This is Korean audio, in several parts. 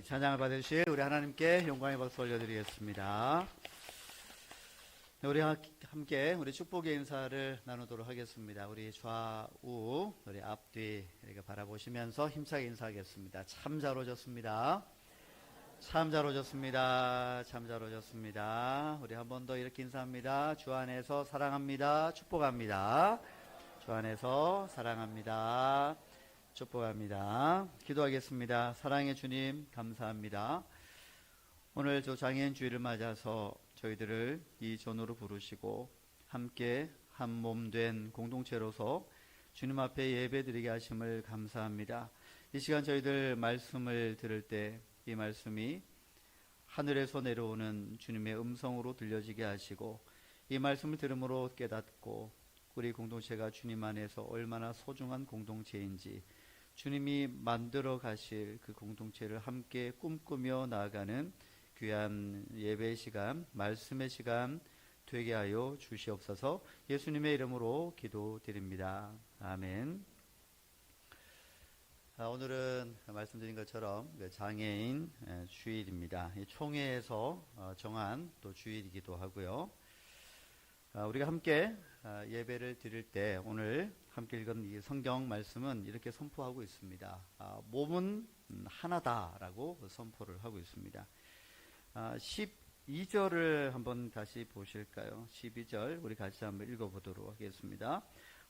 찬양을 받으실 우리 하나님께 영광의 박수 올려드리겠습니다. 우리 함께 우리 축복의 인사를 나누도록 하겠습니다. 우리 좌우, 우리 앞뒤 이렇게 바라보시면서 힘차게 인사하겠습니다. 참 잘 오셨습니다. 참 잘 오셨습니다. 참 잘 오셨습니다. 우리 한 번 더 이렇게 인사합니다. 주 안에서 사랑합니다. 축복합니다. 주 안에서 사랑합니다. 축복합니다. 기도하겠습니다. 사랑의 주님 감사합니다. 오늘 저 장애인 주일을 맞아서 저희들을 이 전으로 부르시고 함께 한 몸 된 공동체로서 주님 앞에 예배드리게 하심을 감사합니다. 이 시간 저희들 말씀을 들을 때 이 말씀이 하늘에서 내려오는 주님의 음성으로 들려지게 하시고 이 말씀을 들음으로 깨닫고 우리 공동체가 주님 안에서 얼마나 소중한 공동체인지 주님이 만들어 가실 그 공동체를 함께 꿈꾸며 나아가는 귀한 예배의 시간, 말씀의 시간 되게 하여 주시옵소서. 예수님의 이름으로 기도드립니다. 아멘. 오늘은 말씀드린 것처럼 장애인 주일입니다. 총회에서 정한 또 주일이기도 하고요. 우리가 함께 예배를 드릴 때 오늘 함께 읽은 이 성경 말씀은 이렇게 선포하고 있습니다. 몸은 하나다라고 선포를 하고 있습니다. 12절을 한번 다시 보실까요? 12절 우리 같이 한번 읽어보도록 하겠습니다.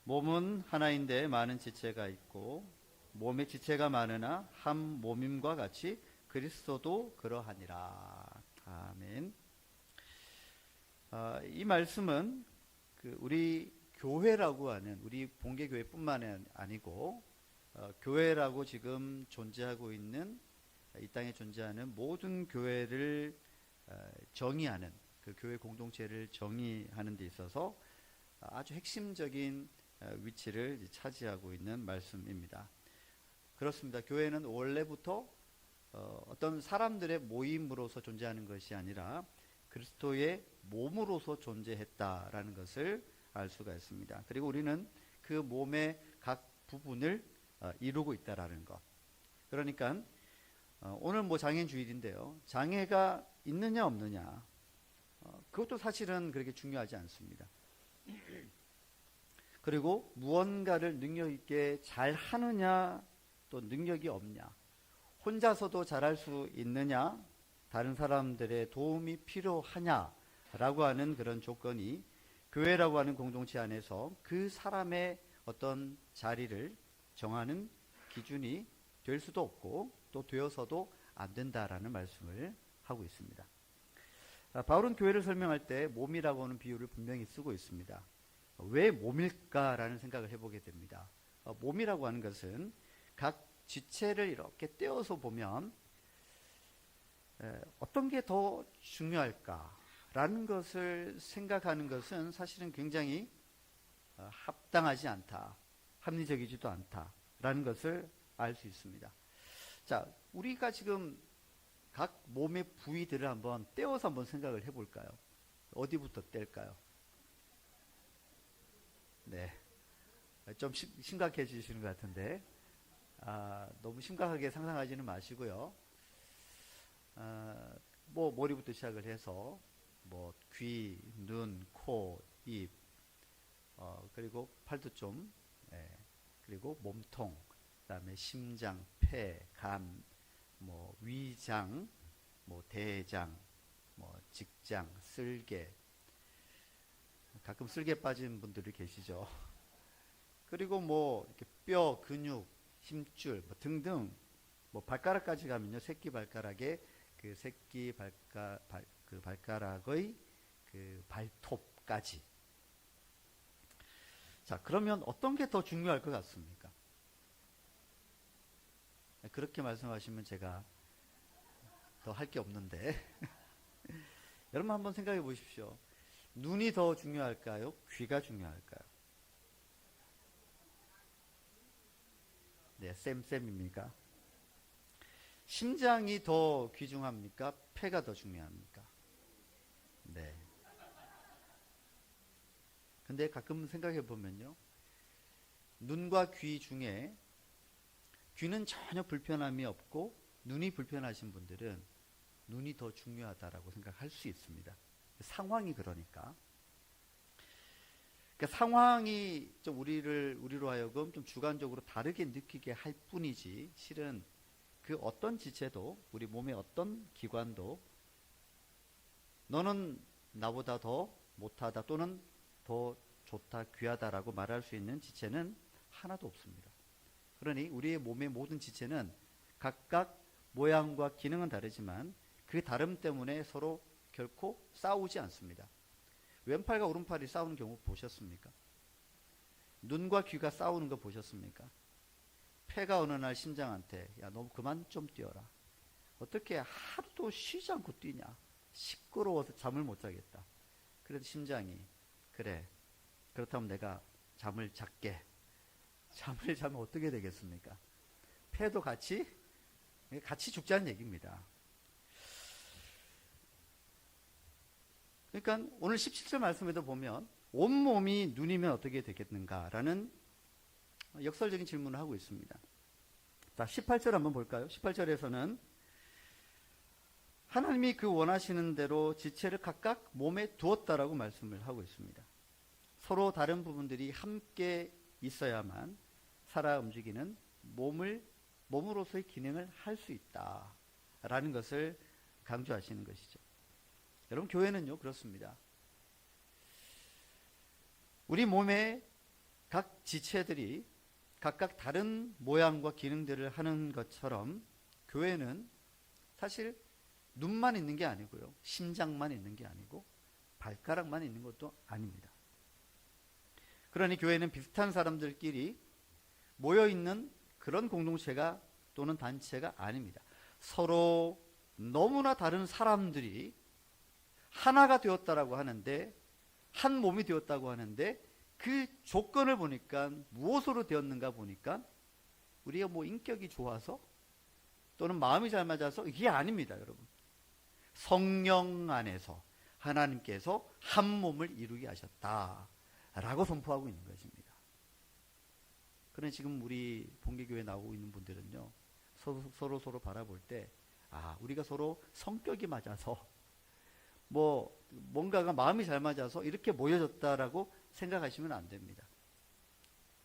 몸은 하나인데 많은 지체가 있고 몸의 지체가 많으나 한 몸임과 같이 그리스도도 그러하니라. 아멘. 이 말씀은 우리 교회라고 하는 우리 본계교회뿐만 아니고 교회라고 지금 존재하고 있는 이 땅에 존재하는 모든 교회를 정의하는 그 교회 공동체를 정의하는 데 있어서 아주 핵심적인 위치를 차지하고 있는 말씀입니다. 그렇습니다. 교회는 원래부터 어떤 사람들의 모임으로서 존재하는 것이 아니라 그리스도의 몸으로서 존재했다라는 것을 알 수가 있습니다. 그리고 우리는 그 몸의 각 부분을 이루고 있다라는 것. 그러니까 오늘 장애인 주일인데요. 장애가 있느냐 없느냐 그것도 사실은 그렇게 중요하지 않습니다. 그리고 무언가를 능력 있게 잘 하느냐 또 능력이 없냐, 혼자서도 잘할 수 있느냐, 다른 사람들의 도움이 필요하냐라고 하는 그런 조건이 교회라고 하는 공동체 안에서 그 사람의 어떤 자리를 정하는 기준이 될 수도 없고 또 되어서도 안 된다라는 말씀을 하고 있습니다. 바울은 교회를 설명할 때 몸이라고 하는 비유를 분명히 쓰고 있습니다. 왜 몸일까라는 생각을 해보게 됩니다. 몸이라고 하는 것은 각 지체를 이렇게 떼어서 보면 어떤 게 더 중요할까라는 것을 생각하는 것은 사실은 굉장히 합당하지 않다, 합리적이지도 않다라는 것을 알 수 있습니다. 자, 우리가 지금 각 몸의 부위들을 한번 떼어서 한번 생각을 해볼까요? 어디부터 뗄까요? 네, 좀 심각해지시는 것 같은데 너무 심각하게 상상하지는 마시고요. 머리부터 시작을 해서 귀, 눈, 코, 입, 그리고 팔도 좀, 그리고 몸통, 그다음에 심장, 폐, 간, 위장, 대장, 직장, 쓸개. 가끔 쓸개 빠진 분들이 계시죠. 그리고 이렇게 뼈, 근육, 힘줄 등등 발가락까지 가면요, 새끼 발가락에 그 새끼 발가락의 그 발톱까지. 자, 그러면 어떤 게 더 중요할 것 같습니까? 그렇게 말씀하시면 제가 더 할 게 없는데 여러분 한번 생각해 보십시오. 눈이 더 중요할까요? 귀가 중요할까요? 네, 쌤입니까? 심장이 더 귀중합니까? 폐가 더 중요합니까? 네. 근데 가끔 생각해 보면요, 눈과 귀 중에 귀는 전혀 불편함이 없고 눈이 불편하신 분들은 눈이 더 중요하다라고 생각할 수 있습니다. 상황이 그러니까. 그러니까 상황이 좀 우리로 하여금 좀 주관적으로 다르게 느끼게 할 뿐이지, 실은 그 어떤 지체도, 우리 몸의 어떤 기관도 너는 나보다 더 못하다 또는 더 좋다, 귀하다라고 말할 수 있는 지체는 하나도 없습니다. 그러니 우리의 몸의 모든 지체는 각각 모양과 기능은 다르지만 그 다름 때문에 서로 결코 싸우지 않습니다. 왼팔과 오른팔이 싸우는 경우 보셨습니까? 눈과 귀가 싸우는 거 보셨습니까? 폐가 어느 날 심장한테 야, 너 그만 좀 뛰어라. 어떻게 하루도 쉬지 않고 뛰냐? 시끄러워서 잠을 못 자겠다. 그래도 심장이 그래, 그렇다면 내가 잠을 잤게. 잠을 자면 어떻게 되겠습니까? 폐도 같이 죽자는 얘기입니다. 그러니까 오늘 17절 말씀에도 보면 온몸이 눈이면 어떻게 되겠는가라는 역설적인 질문을 하고 있습니다. 자, 18절 한번 볼까요? 18절에서는 하나님이 그 원하시는 대로 지체를 각각 몸에 두었다라고 말씀을 하고 있습니다. 서로 다른 부분들이 함께 있어야만 살아 움직이는 몸으로서의 기능을 할 수 있다라는 것을 강조하시는 것이죠. 여러분, 교회는요 그렇습니다. 우리 몸의 각 지체들이 각각 다른 모양과 기능들을 하는 것처럼 교회는 사실 눈만 있는 게 아니고요, 심장만 있는 게 아니고 발가락만 있는 것도 아닙니다. 그러니 교회는 비슷한 사람들끼리 모여있는 그런 공동체가 또는 단체가 아닙니다. 서로 너무나 다른 사람들이 하나가 되었다라고 하는데, 한 몸이 되었다고 하는데, 그 조건을 보니까 무엇으로 되었는가 보니까 우리가 뭐 인격이 좋아서 또는 마음이 잘 맞아서, 이게 아닙니다. 여러분, 성령 안에서 하나님께서 한 몸을 이루게 하셨다라고 선포하고 있는 것입니다. 그런데 지금 우리 본계교회 나오고 있는 분들은요, 서로 바라볼 때 우리가 서로 성격이 맞아서 뭔가가 마음이 잘 맞아서 이렇게 모여졌다라고 생각하시면 안 됩니다.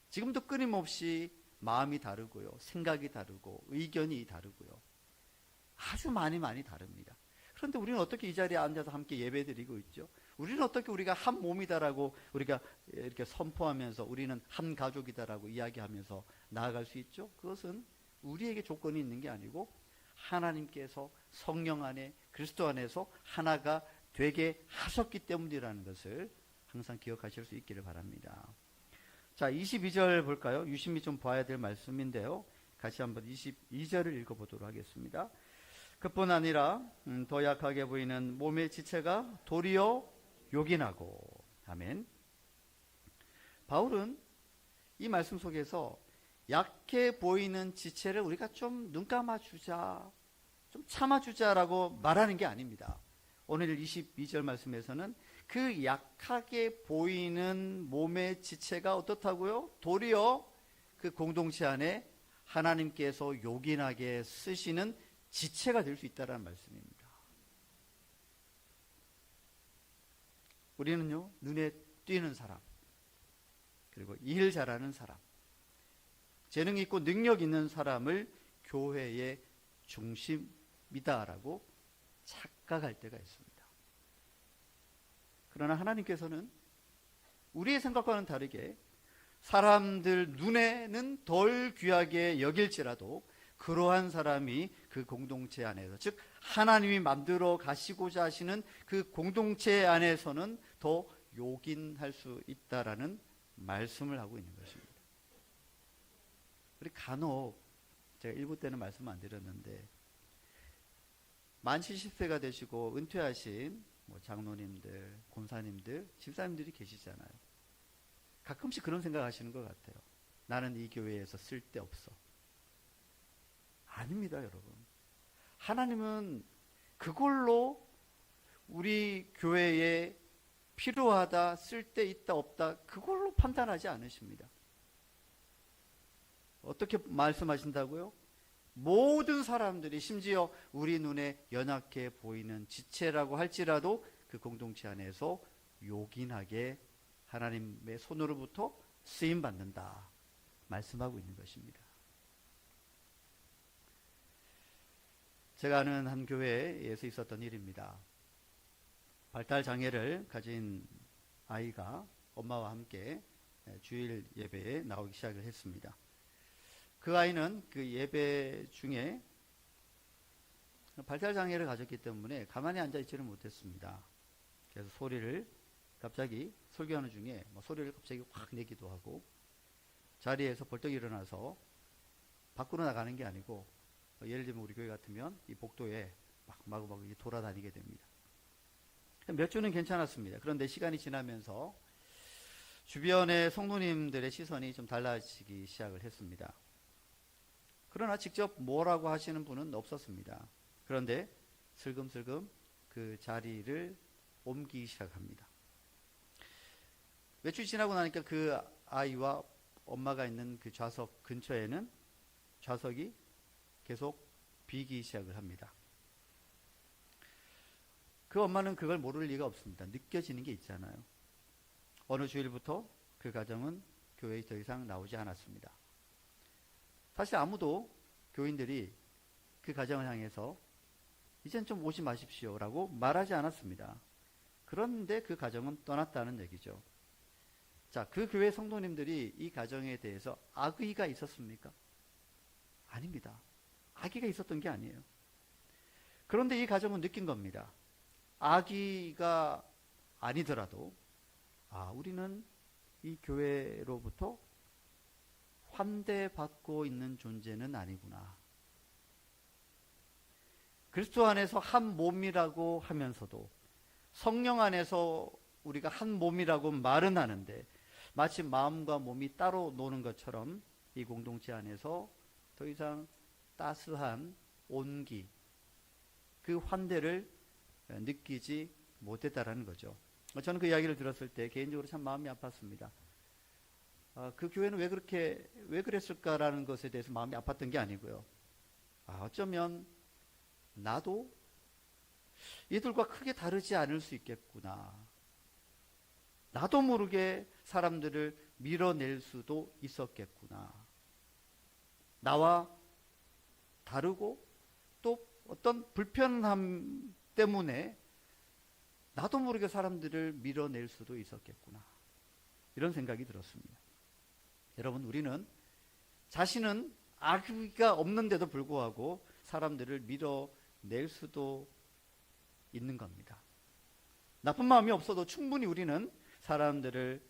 지금도 끊임없이 마음이 다르고요, 생각이 다르고 의견이 다르고요, 아주 많이 다릅니다. 그런데 우리는 어떻게 이 자리에 앉아서 함께 예배드리고 있죠? 우리는 어떻게 우리가 한 몸이다라고 우리가 이렇게 선포하면서 우리는 한 가족이다라고 이야기하면서 나아갈 수 있죠? 그것은 우리에게 조건이 있는 게 아니고 하나님께서 성령 안에, 그리스도 안에서 하나가 되게 하셨기 때문이라는 것을 항상 기억하실 수 있기를 바랍니다. 자, 22절 볼까요? 유심히 좀 봐야 될 말씀인데요, 같이 한번 22절을 읽어보도록 하겠습니다. 그뿐 아니라 더 약하게 보이는 몸의 지체가 도리어 요긴하고. 아멘. 바울은 이 말씀 속에서 약해 보이는 지체를 우리가 좀 눈 감아주자, 좀 참아주자라고 말하는 게 아닙니다. 오늘 22절 말씀에서는 그 약하게 보이는 몸의 지체가 어떻다고요? 도리어 그 공동체 안에 하나님께서 요긴하게 쓰시는 지체가 될 수 있다는 말씀입니다. 우리는요, 눈에 띄는 사람, 그리고 일 잘하는 사람, 재능 있고 능력 있는 사람을 교회의 중심이다라고 착각할 때가 있습니다. 그러나 하나님께서는 우리의 생각과는 다르게 사람들 눈에는 덜 귀하게 여길지라도 그러한 사람이 그 공동체 안에서, 즉 하나님이 만들어 가시고자 하시는 그 공동체 안에서는 더 요긴할 수 있다라는 말씀을 하고 있는 것입니다. 우리 간혹, 제가 일부 때는 말씀 안 드렸는데, 만 70세가 되시고 은퇴하신 장로님들, 권사님들, 집사님들이 계시잖아요. 가끔씩 그런 생각 하시는 것 같아요. 나는 이 교회에서 쓸데없어. 아닙니다, 여러분. 하나님은 그걸로 우리 교회에 필요하다, 쓸데있다, 없다, 그걸로 판단하지 않으십니다. 어떻게 말씀하신다고요? 모든 사람들이 심지어 우리 눈에 연약해 보이는 지체라고 할지라도 그 공동체 안에서 요긴하게 하나님의 손으로부터 쓰임받는다 말씀하고 있는 것입니다. 제가 아는 한 교회에서 있었던 일입니다. 발달 장애를 가진 아이가 엄마와 함께 주일 예배에 나오기 시작을 했습니다. 그 아이는 그 예배 중에 발달 장애를 가졌기 때문에 가만히 앉아 있지를 못했습니다. 그래서 소리를 갑자기 설교하는 중에 소리를 갑자기 확 내기도 하고 자리에서 벌떡 일어나서 밖으로 나가는 게 아니고 예를 들면 우리 교회 같으면 이 복도에 막 마구마구 돌아다니게 됩니다. 몇 주는 괜찮았습니다. 그런데 시간이 지나면서 주변의 성도님들의 시선이 좀 달라지기 시작을 했습니다. 그러나 직접 뭐라고 하시는 분은 없었습니다. 그런데 슬금슬금 그 자리를 옮기기 시작합니다. 몇 주 지나고 나니까 그 아이와 엄마가 있는 그 좌석 근처에는 좌석이 계속 비기 시작을 합니다. 그 엄마는 그걸 모를 리가 없습니다. 느껴지는 게 있잖아요. 어느 주일부터 그 가정은 교회에 더 이상 나오지 않았습니다. 사실 아무도 교인들이 그 가정을 향해서 이젠 좀 오지 마십시오 라고 말하지 않았습니다. 그런데 그 가정은 떠났다는 얘기죠. 자, 그 교회 성도님들이 이 가정에 대해서 악의가 있었습니까? 아닙니다. 악의가 있었던 게 아니에요. 그런데 이 가정은 느낀 겁니다. 악의가 아니더라도 우리는 이 교회로부터 환대받고 있는 존재는 아니구나. 그리스도 안에서 한 몸이라고 하면서도 성령 안에서 우리가 한 몸이라고 말은 하는데 마치 마음과 몸이 따로 노는 것처럼 이 공동체 안에서 더 이상 따스한 온기, 그 환대를 느끼지 못했다라는 거죠. 저는 그 이야기를 들었을 때 개인적으로 참 마음이 아팠습니다. 그 교회는 왜 그랬을까라는 것에 대해서 마음이 아팠던 게 아니고요. 어쩌면 나도 이들과 크게 다르지 않을 수 있겠구나. 나도 모르게 사람들을 밀어낼 수도 있었겠구나. 나와 다르고 또 어떤 불편함 때문에 나도 모르게 사람들을 밀어낼 수도 있었겠구나. 이런 생각이 들었습니다. 여러분, 우리는 자신은 악의가 없는데도 불구하고 사람들을 밀어낼 수도 있는 겁니다. 나쁜 마음이 없어도 충분히 우리는 사람들을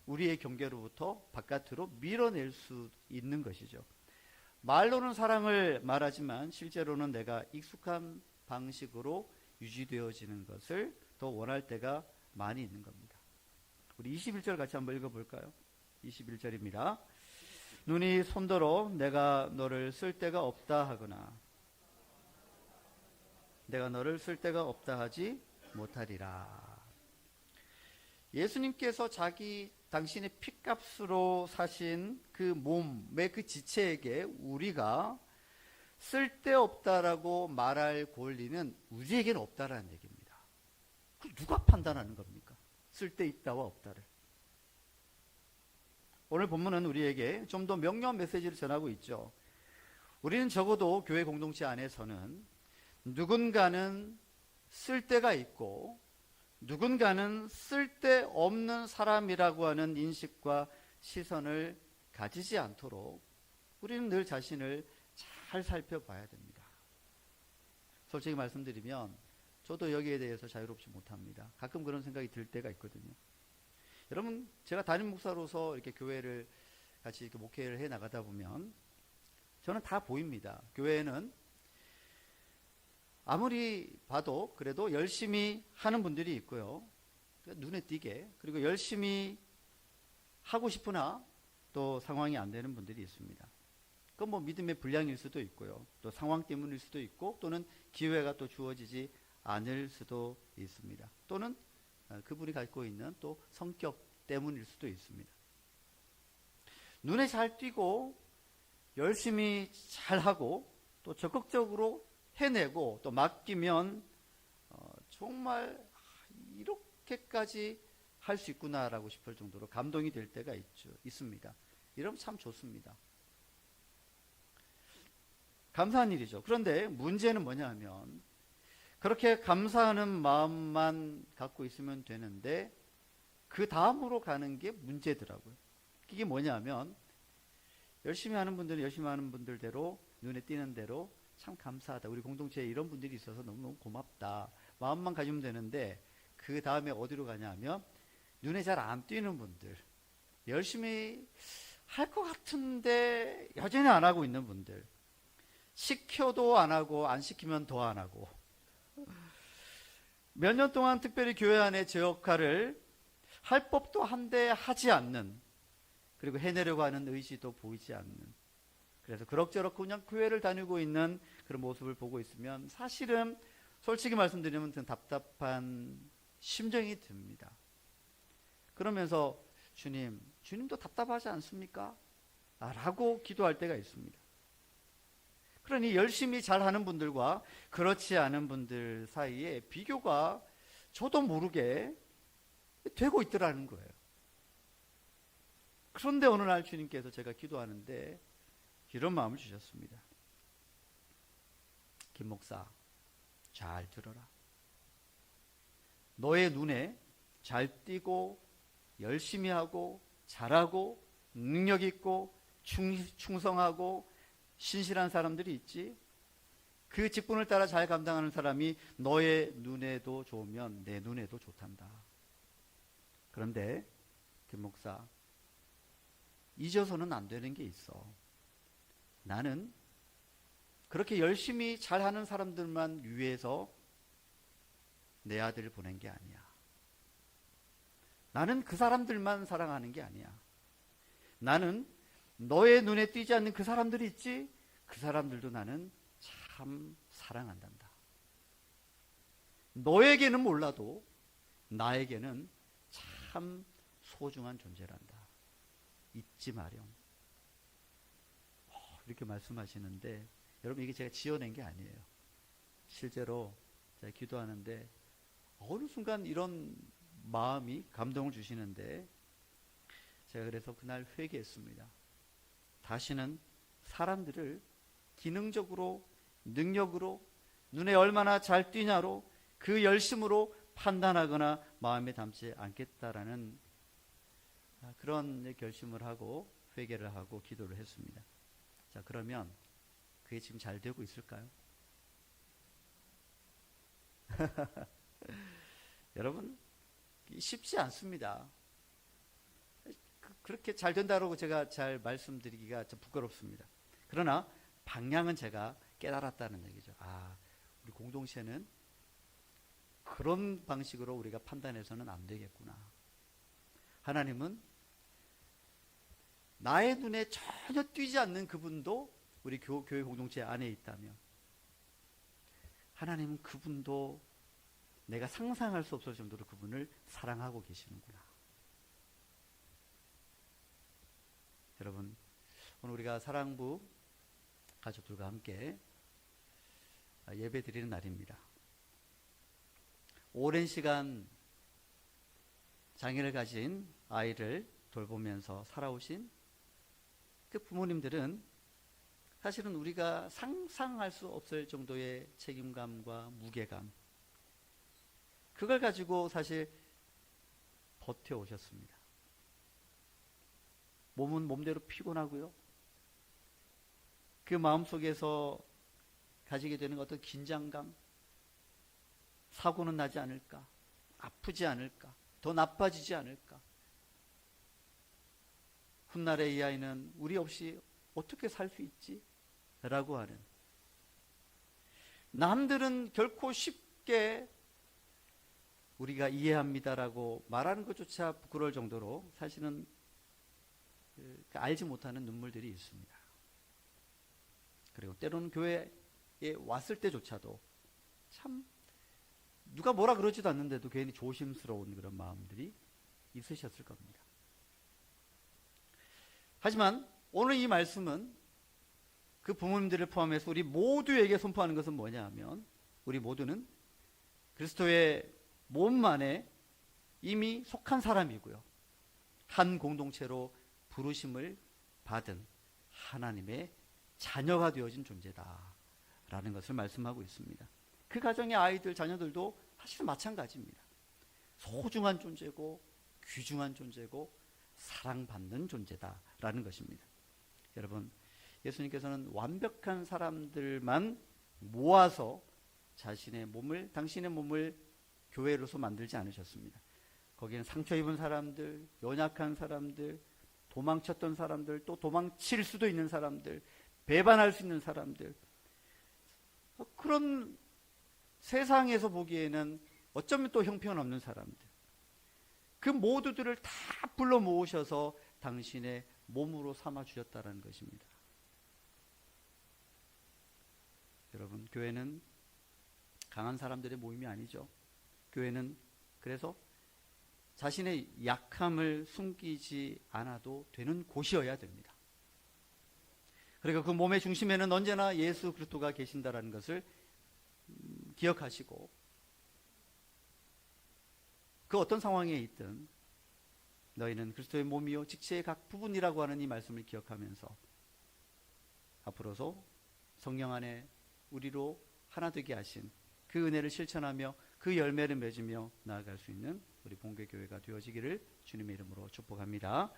우리의 경계로부터 바깥으로 밀어낼 수 있는 것이죠. 말로는 사랑을 말하지만 실제로는 내가 익숙한 방식으로 유지되어지는 것을 더 원할 때가 많이 있는 겁니다. 우리 21절 같이 한번 읽어볼까요? 21절입니다. 눈이 손더러 내가 너를 쓸 데가 없다 하거나 내가 너를 쓸 데가 없다 하지 못하리라. 예수님께서 당신의 핏값으로 사신 그 몸의 그 지체에게 우리가 쓸데없다라고 말할 권리는 우리에게는 없다라는 얘기입니다. 그럼 누가 판단하는 겁니까? 쓸데있다와 없다를. 오늘 본문은 우리에게 좀 더 명료한 메시지를 전하고 있죠. 우리는 적어도 교회 공동체 안에서는 누군가는 쓸데가 있고 누군가는 쓸데없는 사람이라고 하는 인식과 시선을 가지지 않도록 우리는 늘 자신을 잘 살펴봐야 됩니다. 솔직히 말씀드리면 저도 여기에 대해서 자유롭지 못합니다. 가끔 그런 생각이 들 때가 있거든요. 여러분, 제가 담임 목사로서 이렇게 교회를 같이 이렇게 목회를 해 나가다 보면 저는 다 보입니다. 교회에는 아무리 봐도 그래도 열심히 하는 분들이 있고요. 눈에 띄게. 그리고 열심히 하고 싶으나 또 상황이 안 되는 분들이 있습니다. 그건 뭐 믿음의 불량일 수도 있고요. 또 상황 때문일 수도 있고 또는 기회가 또 주어지지 않을 수도 있습니다. 또는 그분이 갖고 있는 또 성격 때문일 수도 있습니다. 눈에 잘 띄고 열심히 잘하고 또 적극적으로 해내고 또 맡기면 정말 이렇게까지 할 수 있구나라고 싶을 정도로 감동이 될 때가 있습니다. 이러면 참 좋습니다. 감사한 일이죠. 그런데 문제는 뭐냐 하면 그렇게 감사하는 마음만 갖고 있으면 되는데 그 다음으로 가는 게 문제더라고요. 이게 뭐냐면 열심히 하는 분들은 열심히 하는 분들대로 눈에 띄는 대로 참 감사하다. 우리 공동체에 이런 분들이 있어서 너무너무 고맙다. 마음만 가지면 되는데 그 다음에 어디로 가냐면 눈에 잘 안 띄는 분들, 열심히 할 것 같은데 여전히 안 하고 있는 분들, 시켜도 안 하고 안 시키면 더 안 하고 몇 년 동안 특별히 교회 안에 제 역할을 할 법도 한데 하지 않는, 그리고 해내려고 하는 의지도 보이지 않는, 그래서 그럭저럭 그냥 교회를 다니고 있는 그런 모습을 보고 있으면 사실은 솔직히 말씀드리면 답답한 심정이 듭니다. 그러면서 주님도 답답하지 않습니까? 라고 기도할 때가 있습니다. 그러니 열심히 잘하는 분들과 그렇지 않은 분들 사이에 비교가 저도 모르게 되고 있더라는 거예요. 그런데 어느 날 주님께서 제가 기도하는데 이런 마음을 주셨습니다. 김 목사, 잘 들어라. 너의 눈에 잘 띄고 열심히 하고 잘하고 능력 있고 충성하고 신실한 사람들이 있지. 그 직분을 따라 잘 감당하는 사람이 너의 눈에도 좋으면 내 눈에도 좋단다. 그런데 김 목사, 잊어서는 안 되는 게 있어. 나는 그렇게 열심히 잘하는 사람들만 위해서 내 아들을 보낸 게 아니야. 나는 그 사람들만 사랑하는 게 아니야. 나는 너의 눈에 띄지 않는 그 사람들이 있지? 그 사람들도 나는 참 사랑한단다. 너에게는 몰라도 나에게는 참 소중한 존재란다. 잊지 마렴. 이렇게 말씀하시는데 여러분, 이게 제가 지어낸 게 아니에요. 실제로 제가 기도하는데 어느 순간 이런 마음이 감동을 주시는데 제가 그래서 그날 회개했습니다. 다시는 사람들을 기능적으로, 능력으로, 눈에 얼마나 잘 띄냐로, 그 열심으로 판단하거나 마음에 담지 않겠다라는 그런 결심을 하고 회개를 하고 기도를 했습니다. 자, 그러면 그게 지금 잘 되고 있을까요? 여러분, 쉽지 않습니다. 그렇게 잘 된다고 제가 잘 말씀드리기가 좀 부끄럽습니다. 그러나 방향은 제가 깨달았다는 얘기죠. 우리 공동체는 그런 방식으로 우리가 판단해서는 안 되겠구나. 하나님은 나의 눈에 전혀 띄지 않는 그분도 우리 교회 공동체 안에 있다면 하나님은 그분도 내가 상상할 수 없을 정도로 그분을 사랑하고 계시는구나. 여러분, 오늘 우리가 사랑부 가족들과 함께 예배 드리는 날입니다. 오랜 시간 장애를 가진 아이를 돌보면서 살아오신 그 부모님들은 사실은 우리가 상상할 수 없을 정도의 책임감과 무게감, 그걸 가지고 사실 버텨오셨습니다. 몸은 몸대로 피곤하고요. 그 마음속에서 가지게 되는 어떤 긴장감, 사고는 나지 않을까, 아프지 않을까, 더 나빠지지 않을까. 훗날에 이 아이는 우리 없이 어떻게 살 수 있지? 라고 하는, 남들은 결코 쉽게 우리가 이해합니다라고 말하는 것조차 부끄러울 정도로 사실은 알지 못하는 눈물들이 있습니다. 그리고 때로는 교회에 왔을 때조차도 참 누가 뭐라 그러지도 않는데도 괜히 조심스러운 그런 마음들이 있으셨을 겁니다. 하지만 오늘 이 말씀은 그 부모님들을 포함해서 우리 모두에게 선포하는 것은 뭐냐 하면, 우리 모두는 그리스도의 몸 안에 이미 속한 사람이고요, 한 공동체로 부르심을 받은 하나님의 자녀가 되어진 존재다라는 것을 말씀하고 있습니다. 그 가정의 아이들, 자녀들도 사실은 마찬가지입니다. 소중한 존재고 귀중한 존재고 사랑받는 존재다라는 것입니다. 여러분, 예수님께서는 완벽한 사람들만 모아서 당신의 몸을 교회로서 만들지 않으셨습니다. 거기는 상처 입은 사람들, 연약한 사람들, 도망쳤던 사람들, 또 도망칠 수도 있는 사람들, 배반할 수 있는 사람들, 그런 세상에서 보기에는 어쩌면 또 형편없는 사람들, 그 모두들을 다 불러 모으셔서 당신의 몸으로 삼아 주셨다는 것입니다. 여러분, 교회는 강한 사람들의 모임이 아니죠. 교회는 그래서 자신의 약함을 숨기지 않아도 되는 곳이어야 됩니다. 그리고 그 몸의 중심에는 언제나 예수 그리스도가 계신다라는 것을 기억하시고, 그 어떤 상황에 있든 너희는 그리스도의 몸이요 직체의 각 부분이라고 하는 이 말씀을 기억하면서 앞으로도 성령 안에 우리로 하나 되게 하신 그 은혜를 실천하며 그 열매를 맺으며 나아갈 수 있는 우리 본교교회가 되어지기를 주님의 이름으로 축복합니다.